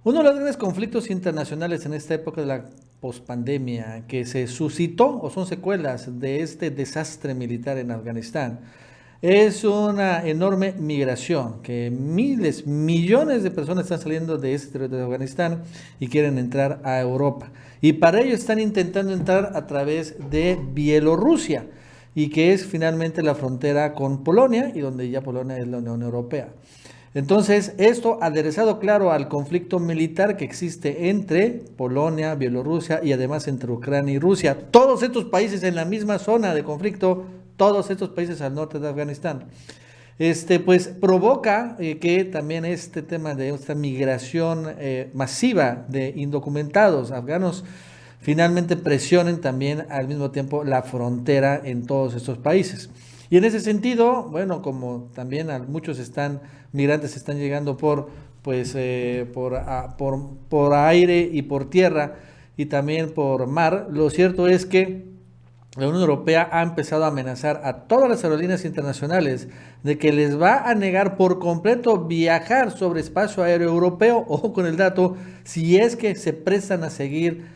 Uno de los grandes conflictos internacionales en esta época de la pospandemia que se suscitó o son secuelas de este desastre militar en Afganistán es una enorme migración, que miles, millones de personas están saliendo de este territorio de Afganistán y quieren entrar a Europa. Y para ello están intentando entrar a través de Bielorrusia, y que es finalmente la frontera con Polonia, y donde ya Polonia es la Unión Europea. Entonces, esto aderezado, claro, al conflicto militar que existe entre Polonia, Bielorrusia y además entre Ucrania y Rusia. Todos estos países en la misma zona de conflicto, todos estos países al norte de Afganistán. Pues provoca que también este tema de esta migración masiva de indocumentados afganos finalmente presionen también al mismo tiempo la frontera en todos estos países. Y en ese sentido, bueno, como también muchos migrantes están llegando por aire y por tierra y también por mar, lo cierto es que la Unión Europea ha empezado a amenazar a todas las aerolíneas internacionales de que les va a negar por completo viajar sobre espacio aéreo europeo, ojo con el dato, si es que se prestan a seguir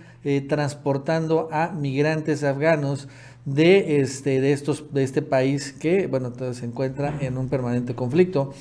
transportando a migrantes afganos de este país que, bueno, se encuentra en un permanente conflicto.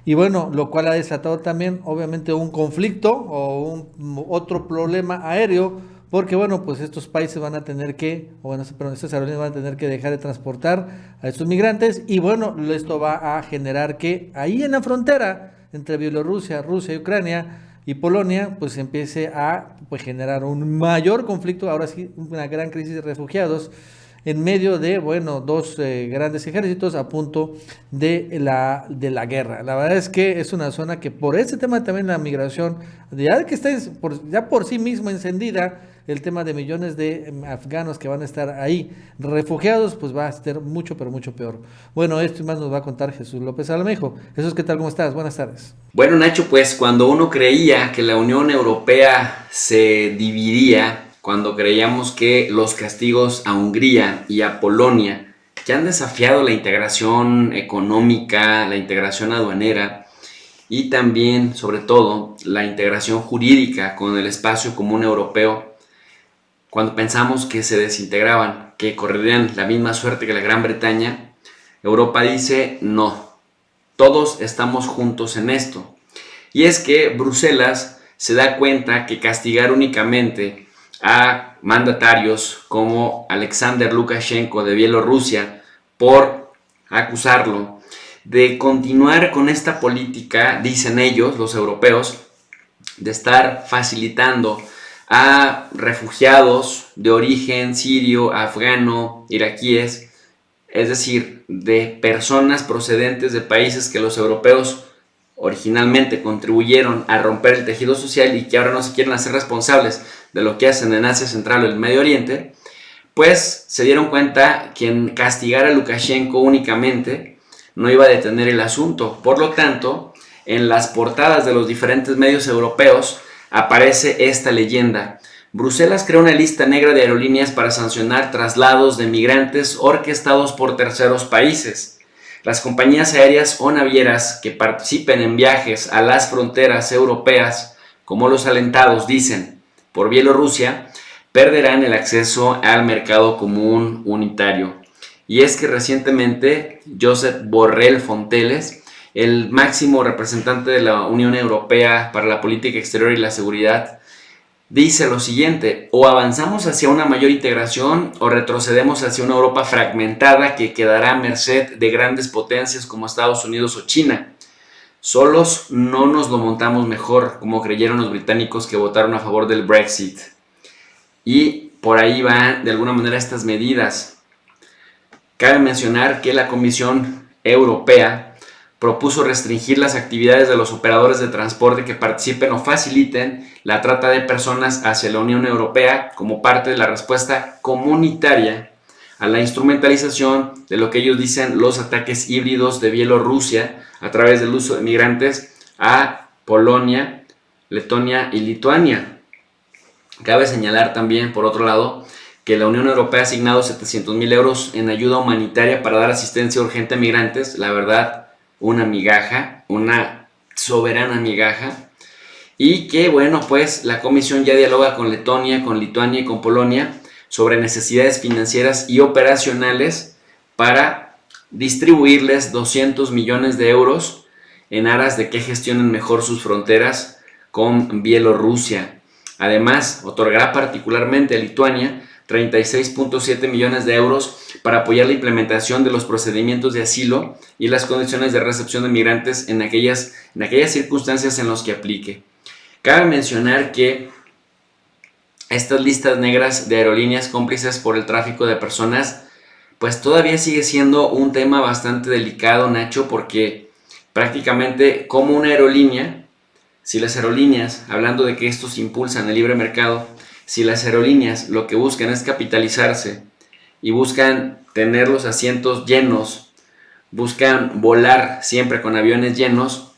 Y bueno, lo cual ha desatado también, obviamente, un conflicto o otro problema aéreo, porque bueno, pues estos países van a tener que, o bueno, perdón, estas aerolíneas van a tener que dejar de transportar a estos migrantes, y bueno, esto va a generar que ahí en la frontera entre Bielorrusia, Rusia y Ucrania y Polonia, pues empiece a generar un mayor conflicto, ahora sí, una gran crisis de refugiados en medio de, bueno, dos grandes ejércitos a punto de la guerra. La verdad es que es una zona que por este tema también la migración, ya que está ya por sí mismo encendida, el tema de millones de afganos que van a estar ahí refugiados, pues va a ser mucho, pero mucho peor. Bueno, esto y más nos va a contar Jesús López Almejo. Jesús, ¿qué tal? ¿Cómo estás? Buenas tardes. Bueno, Nacho, pues cuando uno creía que la Unión Europea se dividía, cuando creíamos que los castigos a Hungría y a Polonia ya han desafiado la integración económica, la integración aduanera y también, sobre todo, la integración jurídica con el espacio común europeo, cuando pensamos que se desintegraban, que correrían la misma suerte que la Gran Bretaña, Europa dice no, todos estamos juntos en esto. Y es que Bruselas se da cuenta que castigar únicamente a mandatarios como Alexander Lukashenko de Bielorrusia por acusarlo de continuar con esta política, dicen ellos, los europeos, de estar facilitando a refugiados de origen sirio, afgano, iraquíes, es decir, de personas procedentes de países que los europeos originalmente contribuyeron a romper el tejido social y que ahora no se quieren hacer responsables de lo que hacen en Asia Central o el Medio Oriente, pues se dieron cuenta que en castigar a Lukashenko únicamente no iba a detener el asunto. Por lo tanto, en las portadas de los diferentes medios europeos aparece esta leyenda: Bruselas crea una lista negra de aerolíneas para sancionar traslados de migrantes orquestados por terceros países. Las compañías aéreas o navieras que participen en viajes a las fronteras europeas, como los alentados, dicen, por Bielorrusia, perderán el acceso al mercado común unitario. Y es que recientemente Josep Borrell Fonteles, el máximo representante de la Unión Europea para la política exterior y la seguridad, dice lo siguiente: o avanzamos hacia una mayor integración o retrocedemos hacia una Europa fragmentada que quedará a merced de grandes potencias como Estados Unidos o China. Solos no nos lo montamos mejor, como creyeron los británicos que votaron a favor del Brexit. Y por ahí van de alguna manera estas medidas. Cabe mencionar que la Comisión Europea propuso restringir las actividades de los operadores de transporte que participen o faciliten la trata de personas hacia la Unión Europea como parte de la respuesta comunitaria a la instrumentalización de lo que ellos dicen los ataques híbridos de Bielorrusia a través del uso de migrantes a Polonia, Letonia y Lituania. Cabe señalar también, por otro lado, que la Unión Europea ha asignado 700,000 euros en ayuda humanitaria para dar asistencia urgente a migrantes. La verdad, una migaja, una soberana migaja. y que bueno, pues la comisión ya dialoga con Letonia, con Lituania y con Polonia sobre necesidades financieras y operacionales para distribuirles 200 millones de euros en aras de que gestionen mejor sus fronteras con Bielorrusia. Además, otorgará particularmente a Lituania 36.7 millones de euros para apoyar la implementación de los procedimientos de asilo y las condiciones de recepción de migrantes en aquellas circunstancias en las que aplique. Cabe mencionar que estas listas negras de aerolíneas cómplices por el tráfico de personas, pues todavía sigue siendo un tema bastante delicado, Nacho, porque prácticamente como una aerolínea, si las aerolíneas, hablando de que estos impulsan el libre mercado, si las aerolíneas lo que buscan es capitalizarse y buscan tener los asientos llenos, buscan volar siempre con aviones llenos,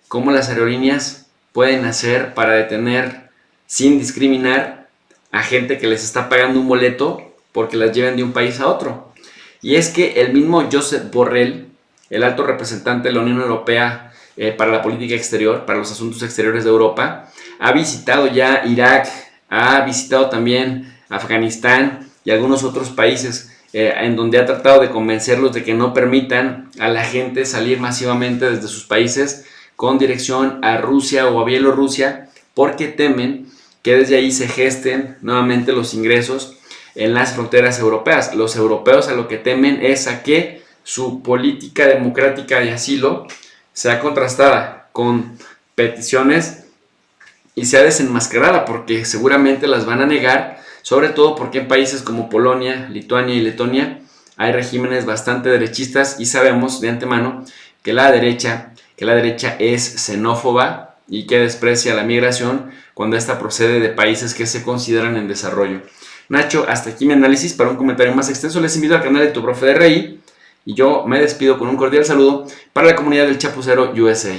¿cómo las aerolíneas pueden hacer para detener sin discriminar a gente que les está pagando un boleto porque las lleven de un país a otro? Y es que el mismo Josep Borrell, el alto representante de la Unión Europea para la política exterior, para los asuntos exteriores de Europa, ha visitado ya Irak, ha visitado también Afganistán y algunos otros países en donde ha tratado de convencerlos de que no permitan a la gente salir masivamente desde sus países con dirección a Rusia o a Bielorrusia, porque temen que desde ahí se gesten nuevamente los ingresos en las fronteras europeas. Los europeos a lo que temen es a que su política democrática de asilo sea contrastada con peticiones y sea desenmascarada, porque seguramente las van a negar, sobre todo porque en países como Polonia, Lituania y Letonia hay regímenes bastante derechistas y sabemos de antemano que la derecha es xenófoba y que desprecia la migración cuando ésta procede de países que se consideran en desarrollo. Nacho, hasta aquí mi análisis. Para un comentario más extenso les invito al canal de Tu Profe de RI y yo me despido con un cordial saludo para la comunidad del Chapucero USA.